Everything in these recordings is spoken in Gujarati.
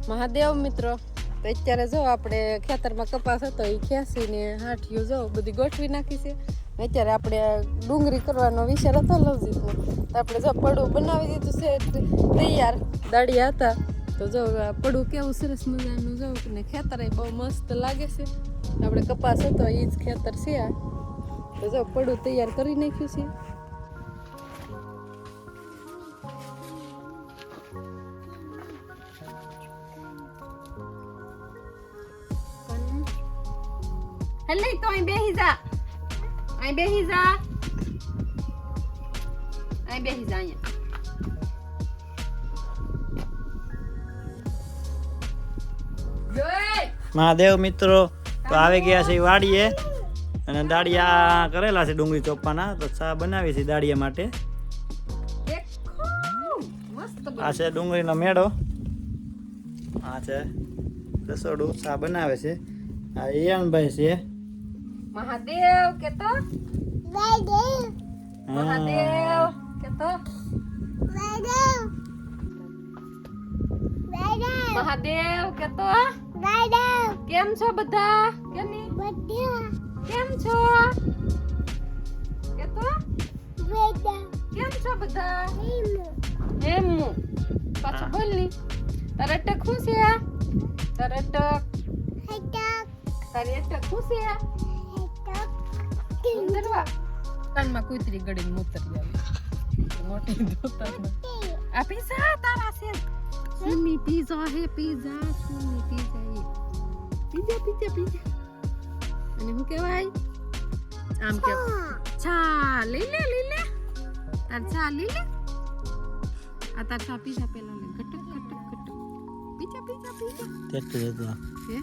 મહાદેવ મિત્રો, તો અત્યારે જો આપણે ખેતરમાં કપાસ હતો એ ખેંચીને હાંઠિયું જો બધી ગોઠવી નાખી છે. અત્યારે આપણે ડુંગળી કરવાનો વિચાર હતો લવજીતનો, તો આપણે જો પડું બનાવી દીધું છે તૈયાર. દાળિયા હતા તો જો પડું કેવું સરસ મજાનું જો ને ખેતર બહુ મસ્ત લાગે છે. આપણે કપાસ હતો એ જ ખેતર છે આ. તો જો પડું તૈયાર કરી નાખ્યું છે. હલે તો અહીં બેહી જા, અહીં બેહી જા, અહીં બેહી જા અહીંયા. મહાદેવ મિત્રો તો આવી ગયા છે વાડીએ અને દાળિયા કરેલા છે ડુંગળી ચોપવાના. તો ચા બનાવી છે દાળિયા માટે. આ છે ડુંગળીનો મેળો, આ છે રસોડું, ચા બનાવે છે. આ ઈયાનભાઈ છે. મહાદેવ કે તો મહાદેવ કે તો મહાદેવ કે તો કેમ છો બધા? કેમ છો કે તો કેમ છો બધા? એમ પાછું બોલ ની. તારે અટક શું છે? તારે અટક તારી અટક શું છે? કાનમાં કૂતરી ગળીને મૂતરી આવી મોટી દોતરમાં. આ પીઝા તારા છે. સુમી પીઝા હે, પીઝા સુમી પીઝા હે, પીઝા પીઝા પીઝા. અને શું કહેવાય આમ કે છા લઈ લે તાર છા લઈ લે. આ તાર છા પીઝા પેલા લે Cuttack Cuttack Cuttack pizza pizza pizza તેટલું હતું હે.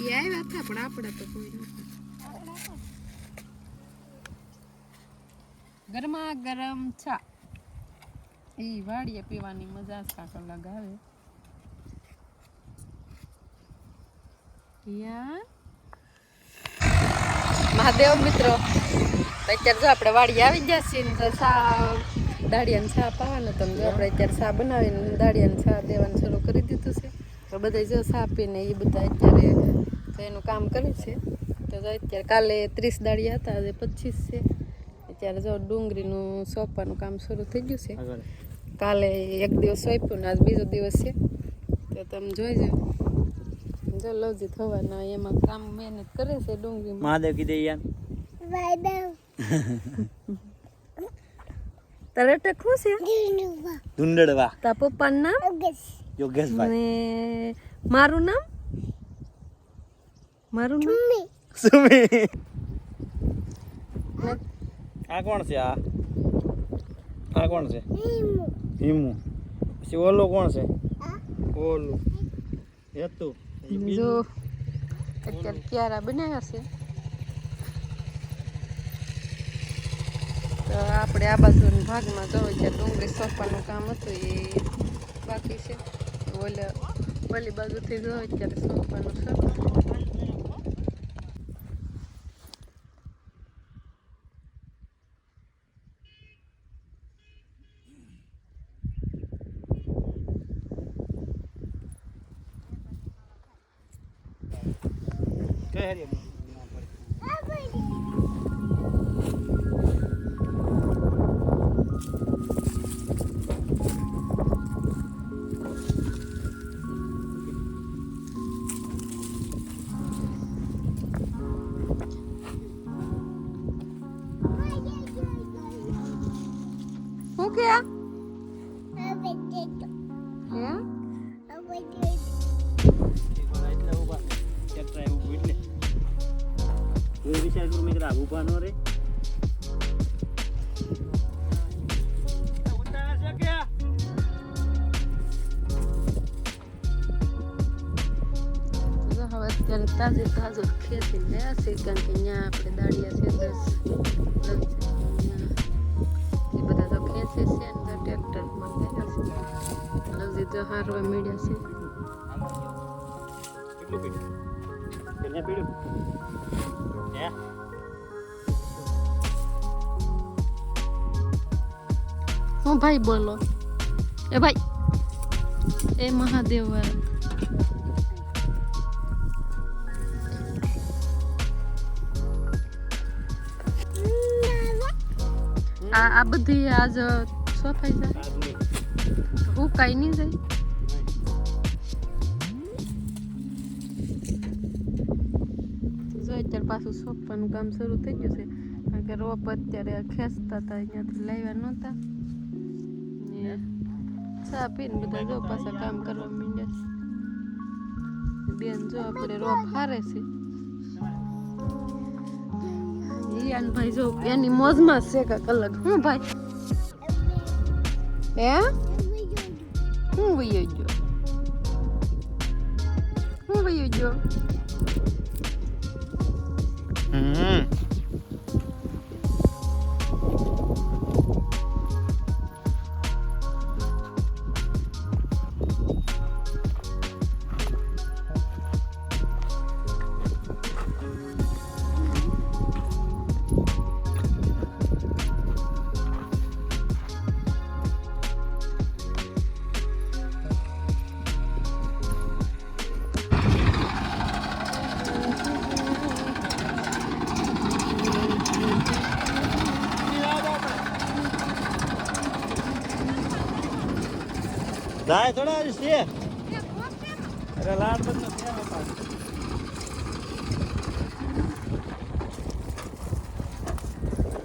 એ આવ્યા હતા પણ આપણે તો કોઈ નથી. ગરમા ગરમ ચા એ વાડીએ પીવાની મજા જ કાંક અલગ આવે. મહાદેવ મિત્રો, અત્યારે જો આપણે વાડીએ આવી ગયા છીએ ને તો ચા દાળિયાને ચા પાવાનો તો આપણે અત્યારે ચા બનાવીને દાળિયાને ચા દેવાનું શરૂ કરી દીધું છે. તો બધા જો ચા પીને એ બધા અત્યારે એનું કામ કરે છે. તો અત્યારે કાલે 30 દાળિયા હતા, આજે 25 છે. અત્યારે જો ડુંગળીનું સોંપવાનું કામ શરૂ થઈ ગયું છે. કાલે એક દિવસ સોંપ્યું ને આજ બીજો દિવસ છે. તો તમે જોઈ જાઓ. જો લવજી થવાના એમાં કામ મહેનત કરે છે ડુંગળીમાં. મહાદેવ કીધે યાર તારે અટક શું છે? ધુંડળવા. તાર પપ્પાનું નામ યોગેશભાઈ ને મારું નામ સુમી. આ કોણ છે? આ કોણ છે? હિમુ. પછી ઓલો કોણ છે? ઓલું હેતુ. જો અત્યારે ક્યારા બનાવ્યા છે. તો આપણે આ બાજુના ભાગમાં જો અત્યારે ડુંગળી સોંપવાનું કામ હતું એ બાકી છે. ઓલી બાજુથી જો અત્યારે સોંપવાનું શરૂ. શું કે ઉભા નો રે. અત્યારે તાજો તાજો ખેતી ગયા છે કારણ કે અહીંયા આપણે દાળિયા છે 10 એ બધા તો ખેંચે છે અને ટ્રેક્ટરમાં ગયા છે લવજી જો હારવા મળ્યા છે હું ભાઈ બોલો એ ભાઈ એ મહાદેવ વાળા આ બધી આજ સફાઈ જાય હું કઈ નહીં જાય જો અત્યારે પાછું સોંપવાનું કામ શરૂ થઈ ગયું છે કારણ કે રોપ અત્યારે ખેંચતા હતા અહીંયાથી લાવ્યા નહોતા ને ચા પીને બધા જો પાછા કામ કરવા માંડ્યા બેન જો આપણે રોપ હારે છે ભાઈ જો એની મોજમાં છે કાંક અલગ હું ભાઈ હે હું વયો ગયો જાય થોડા છે અરે લાડ બંધ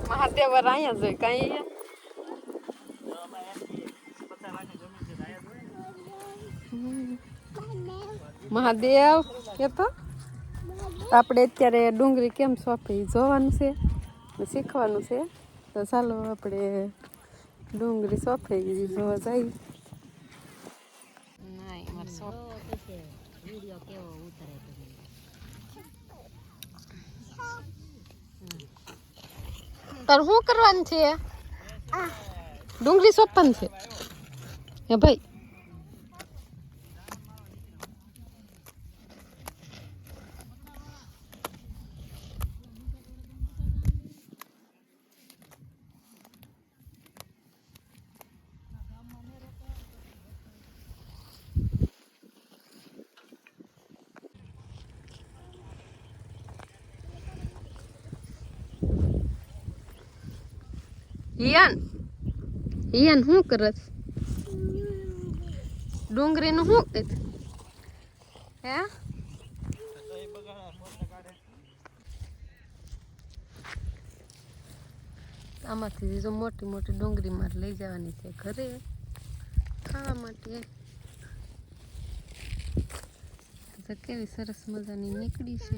મહાદેવ અહીંયા જોઈ કઈ મહાદેવ કે તો આપણે અત્યારે ડુંગળી કેમ સોંપી જોવાનું છે શીખવાનું છે તો ચાલો આપણે ડુંગળી સોંપી જોવા જઈએ તાર શું કરવાનું છે ડુંગળી સોંપવાની છે હે ભાઈ હિયાન શું કરસ ડુંગળીનું શું હે આમાંથી જો મોટી મોટી ડુંગળી મારે લઈ જવાની છે ઘરે ખાવા માટે તો કેવી સરસ મજાની નીકળી છે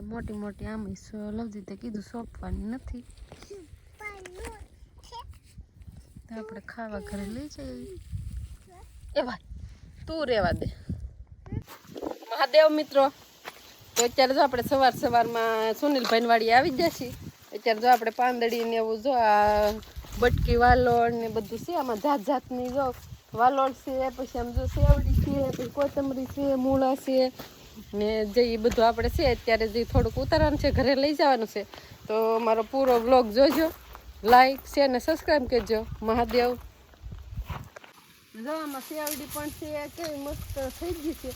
મોટી મોટી આમ લવજી તે કીધું સોંપવાની નથી તો આપણે ખાવા ઘરે લઈ જઈએ એ ભાઈ તું રહેવા દે મહાદેવ મિત્રો તો અત્યારે જો આપણે સવારમાં સુનિલભાઈ વાડી આવી જશે અત્યારે જો આપણે પાંદડી ને એવું જો આ બટકી વાલોળ ને બધું છે આમાં જાત જાતની જો વાલોળ છે પછી આમ જો સેવડી છે પછી કોથમરી છે મૂળા છે ને જે એ બધું આપણે છે અત્યારે જે થોડુંક ઉતારવાનું છે ઘરે લઈ જવાનું છે તો મારો પૂરો બ્લોગ જોજો લાઈક શેર ને સબસ્ક્રાઈબ કરજો મહાદેવ જો આમાં સેવડી પણ છે કેવી મસ્ત થઈ ગઈ છે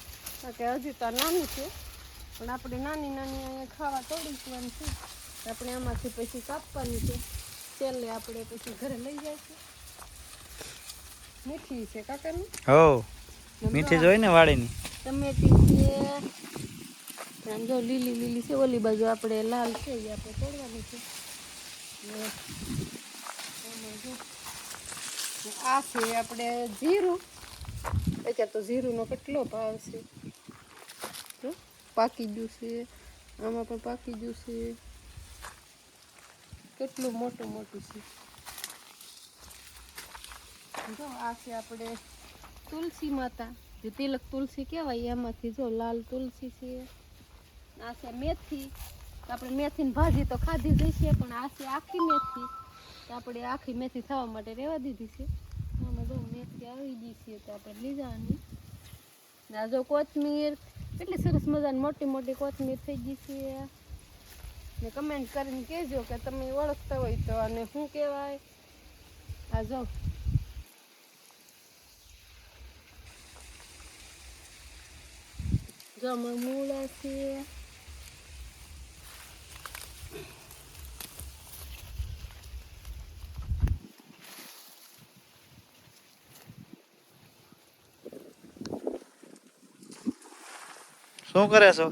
કે હજી તો નાની છે પણ આપણે નાની નાની અહીંયા ખાવા તોડીવાની છે આપણે આમાંથી પછી કાપવાની છે છેલ્લે આપણે પછી ઘરે લઈ જાય છે મીઠી છે કાકાની હો મીઠી જોઈ ને વાડીની ટમેટી છે આમ જો લીલી લીલી છે ઓલી બાજુ આપણે લાલ છે એ આપણે તોડવાની છે આ છે આપણે જીરું અત્યારે તો જીરુંનો કેટલો ભાવ છે જો પાકી ગયું છે આમાં પણ પાકી ગયું છે કેટલું મોટું મોટું છે જો આ છે આપણે તુલસી માતા જે તિલક તુલસી કહેવાય એમાંથી જો લાલ તુલસી છે. આ છે મેથી. આપણે મેથીની ભાજી તો ખાધી જ છે, પણ આ છે આખી મેથી. તો આપણે આખી મેથી થવા માટે રહેવા દીધી છે. આમાં જો મેથી આવી ગઈ છે તો આપણે લઈ જવાની. આ જો કોથમીર કેટલી સરસ મજાની મોટી મોટી કોથમીર થઈ ગઈ છે. ને કમેન્ટ કરીને કહેજો કે તમે ઓળખતા હોય તો. અને શું કહેવાય આ જો મૂળા છે. શું કરે છો?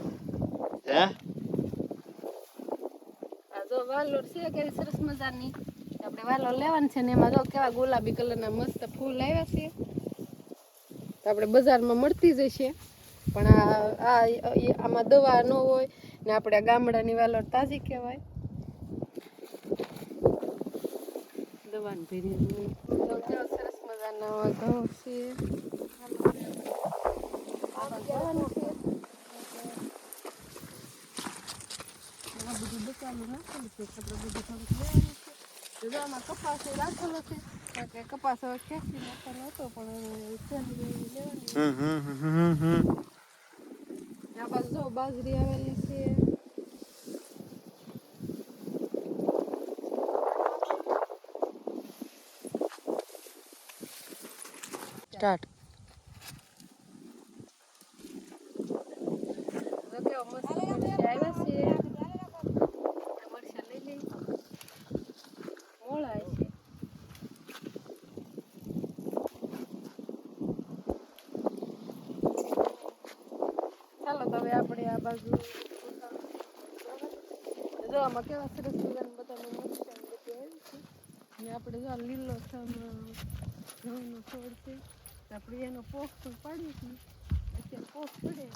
હે આ જો વાલોર છે કેવી સરસ મજાની. આપણે વાલોર લેવાની છે ને એમાં જો કેવા ગુલાબી કલરના મસ્ત ફૂલ આવ્યા છે. તો આપણે બજારમાં મળતી જ છે, પણ આમાં દવા ન હોય ને. આપણે ગામડાની વાલોર તાજી કહેવાય. દવાની ભેરી કેવા સરસ મજાના ઘઉં છે. જવાનું છે એમાં બધું બચાલું નાખેલું છે. આપણે બધું થોડુંક લેવાનું છે. જો આમાં કપાસ રાખેલો છે, કારણ કે કપાસ હવે ખેંચી નાખવાનો હતો, પણ લેવાની. આ બાજુ જો બાજરી આવેલી છે. સ્ટાર્ટ. કેવા મસ્ત મરચાં આવ્યા છે. આપણે મરચાં લઈ લઈએ. મોળાય છે. ચાલો તો હવે આપણે આ બાજુ જો આમાં કેવા સરસ મજાના બધાનું મરચાં બધું આવ્યું છે. ને આપણે જો લીલો ઘઉંનો છોડ છે, આપણે એનો પોખ તો પાડીએ છીએ. અત્યારે પોખ પડે.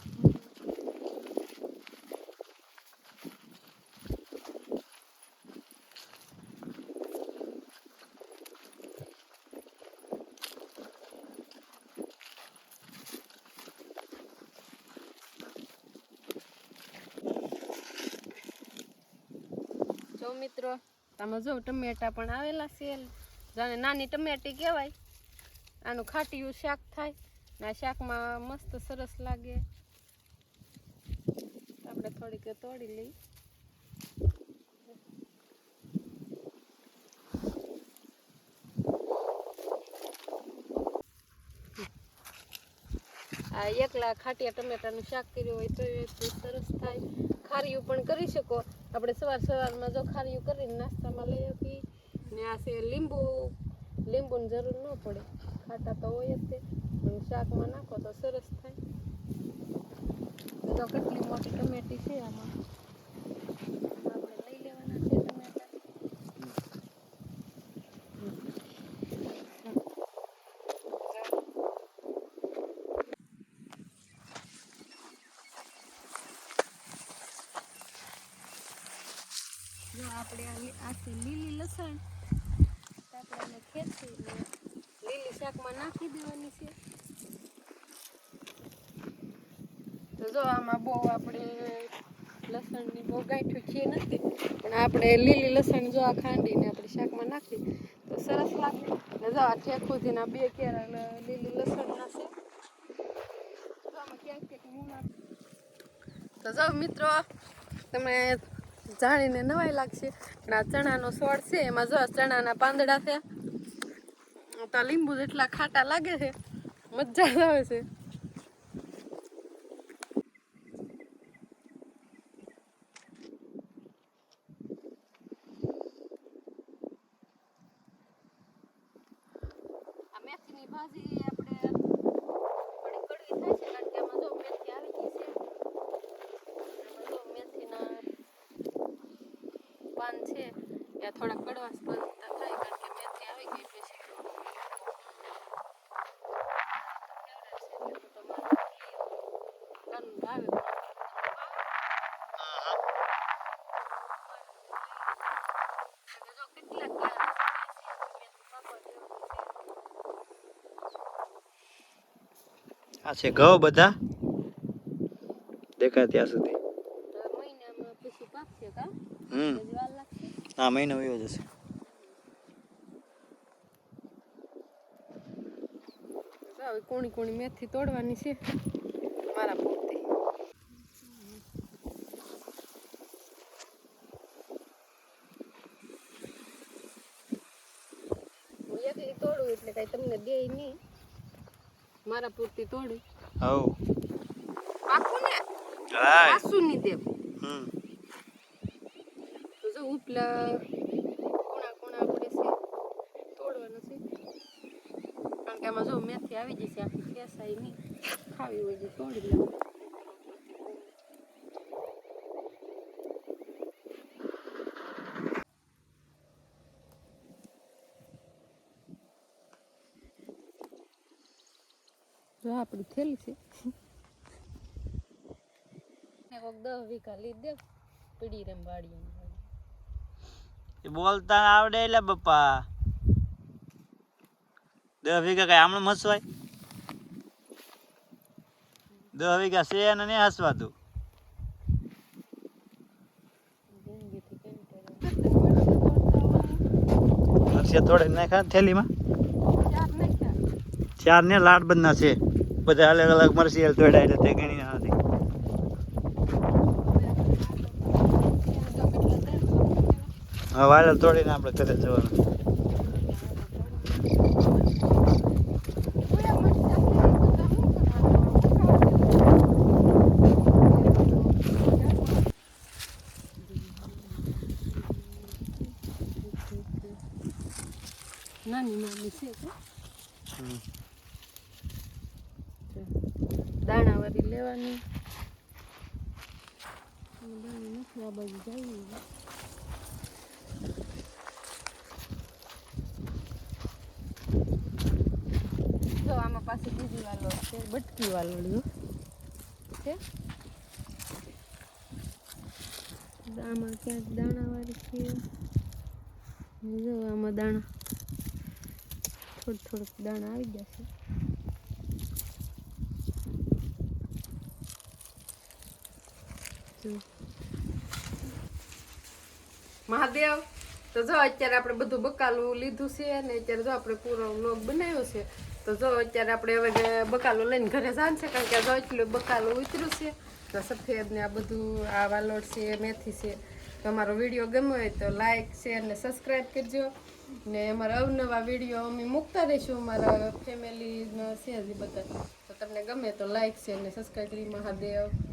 જો મિત્રો આમાં જો ટમેટા પણ આવેલા છે. જાણે નાની ટમેટી કહેવાય. આનું ખાટીયું શાક થાય ને આ શાકમાં મસ્ત સરસ લાગે. આપણે થોડીક તોડી લઈ. આ એકલા ખાટિયા ટમેટાનું શાક કર્યું હોય તો એ સરસ થાય. ખારીયું પણ કરી શકો. આપણે સવારમાં જો ખારીયું કરીને નાસ્તામાં લઈ આપી. ને આ છે લીંબુની જરૂર ન પડે, ખાટા તો હોય જ તે, પણ શાકમાં નાખો તો સરસ થાય. તો કેટલી મોટી ટમેટી છે આમાં. આપણે લઈ લેવાના છે ટમેટા. જો આપણે આ છે લીલી લસણ. આપણે આને ખેંચીને લીલી શાકમાં નાખી દેવાની છે. તો જો આમાં બહુ આપણે લસણની બહુ ગાંઠું છે નથી, પણ આપણે લીલી લસણ જો આ ખાંડીને આપણે શાકમાં નાખી તો સરસ લાગે. ને જો આ ઠેકુજીના 2 કેરા લીલી લસણના છે. જો આમાં ક્યાંક મૂળા. તો જો મિત્રો તમે જાણીને નવાઈ લાગશે, પણ આ ચણાનો છોડ છે. એમાં જો ચણાના પાંદડા છે. તો લીંબુ જેટલા ખાટા લાગે છે, મજા આવે છે. આ મેથીની ભાજી આપણે થોડી કડવી થાય છે, કારણ કે આમાં જો મેથી આવી ગઈ છે. આમાં જો મેથીના પાન છે એ થોડા કડવાશ બનતા થાય, કારણ કે મેથી આવી ગઈ પછી આ છે ઘઉં બધા દેખાય ત્યાં સુધી. મહિનામાં પછી પાકશે કા હમ હજી વાર લાગશે. આ મહિનો વયો જશે. તો હવે કોણી કોણી મેથી તોડવાની છે મારા પૂરતી. હું એકલી તોડું એટલે કઈ તમને દે નહીં, મારા પૂરતી તોડું. હવ પાકું ને હાય પાછું નહીં દેવ. હમ તો જો ઉપલા કોણા કોણા આપણે છે તોડવાના છે, કારણ કે આમાં જો મેથી આવી જશે આખી ખેસાઈ નહીં, ખાવી હોય તો તોડી લેવું. જો આપણી થેલી છે કોક 10 વીઘા લીધ દે પડી રેમ વાડી. એ બોલતા આવડે એટલે બપ્પા 10 વીઘા કઈ આમણે મસવાય? 10 વીઘા છે અને નહીં હસવાતું. મરચિયા થોડે નાખા થેલીમાં. 4 ને લાડ બંધના છે બધા અલગ અલગ મરચિયા તોડ્યા એટલે તે ગણી નથી. હવે વાયરલ તોડીને આપણે ઘરે જવાનું. નાની નાની છે દાણાવાળી લેવાની. દાણા નથી આ બાજુ જઈ. જો આમાં પાછી બીજી વાલો છે બટકી વાલોળ્યો છે. આમાં ક્યાંક દાણાવાળી છે. જો આમાં દાણા થોડુંક દાણા આવી જશે. મહાદેવ તો જો અત્યારે આપણે બધું બકાલું લીધું છે ને અત્યારે જો આપણે પૂરો વ્લોગ બનાવ્યો છે. તો જો અત્યારે આપણે હવે બકાલો લઈને ઘરે જવાનું છે, કારણ કે જો એટલું બકાલું ઉતર્યું છે. તો સફેદ ને આ બધું આ વાલોડ છે મેથી છે. તો અમારો વિડીયો ગમ્યો હોય તો લાઈક શેર ને સબસ્ક્રાઈબ કરજો ને અમારા અવનવા વિડીયો અમે મૂકતા રહીશું અમારા ફેમિલીના છે હજી બધા. તો તમને ગમે તો લાઈક શેર ને સબસ્ક્રાઈબ કરી. મહાદેવ.